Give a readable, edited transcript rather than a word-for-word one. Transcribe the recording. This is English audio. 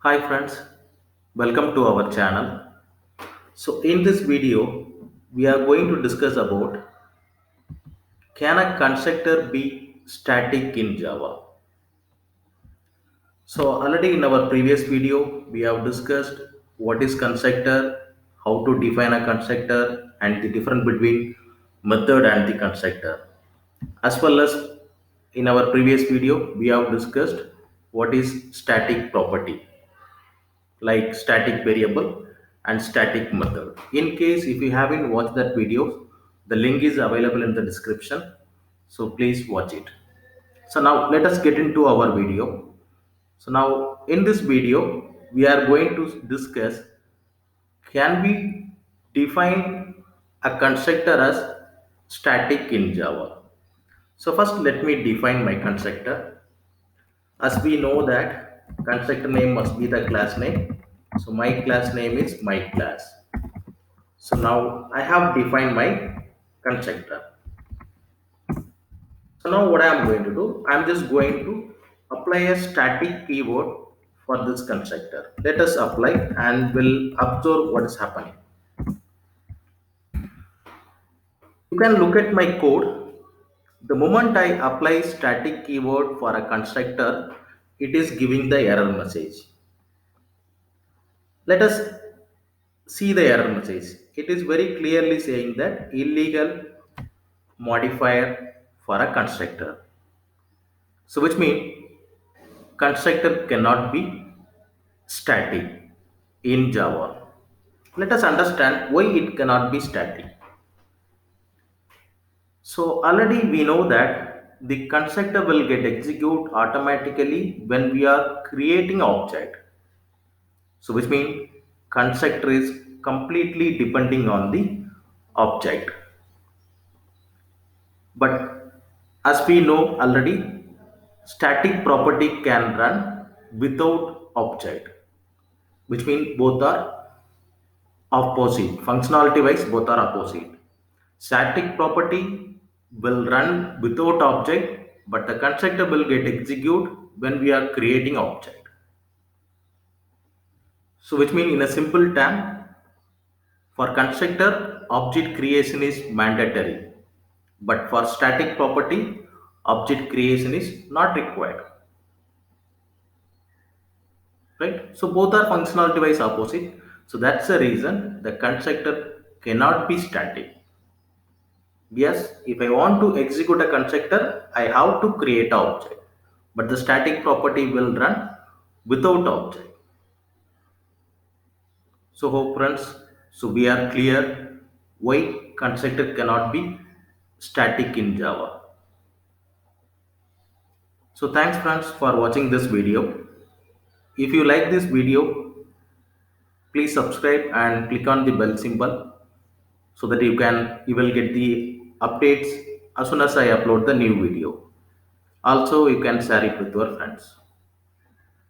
Hi friends, welcome to our channel. So in this video, we are going to discuss about can a constructor be static in Java? So already in our previous video, we have discussed what is constructor, how to define a constructor and the difference between method and the constructor. As well as in our previous video, we have discussed what is static property like static variable and static method. In case if you haven't watched that video, the link is available in the description. So please watch it. So now let us get into our video. So now in this video, we are going to discuss can we define a constructor as static in Java. So first let me define my constructor. As we know that constructor name must be the class name. So my class name is my class. So now I have defined my constructor. So now what I am going to do, I am just going to apply a static keyword for this constructor. Let us apply and we'll observe what is happening. You can look at my code. The moment I apply static keyword for a constructor, it is giving the error message. Let us see the error message. It is very clearly saying that illegal modifier for a constructor. So which means constructor cannot be static in Java. Let us understand why it cannot be static. So already we know that the constructor will get execute automatically when we are creating object. So which means constructor is completely depending on the object. But as we know already, static property can run without object, which means both are opposite. Functionality wise, both are opposite. Static property will run without object, but the constructor will get execute when we are creating object. So which means in a simple term, for constructor, object creation is mandatory, but for static property, object creation is not required. Right? So both are functionality wise opposite. So that's the reason the constructor cannot be static. Yes, if I want to execute a constructor, I have to create an object, but the static property will run without object. So hope friends, so we are clear why constructor cannot be static in Java. So thanks friends for watching this video. If you like this video, please subscribe and click on the bell symbol so that you will get the updates as soon as I upload the new video. Also, you can share it with your friends.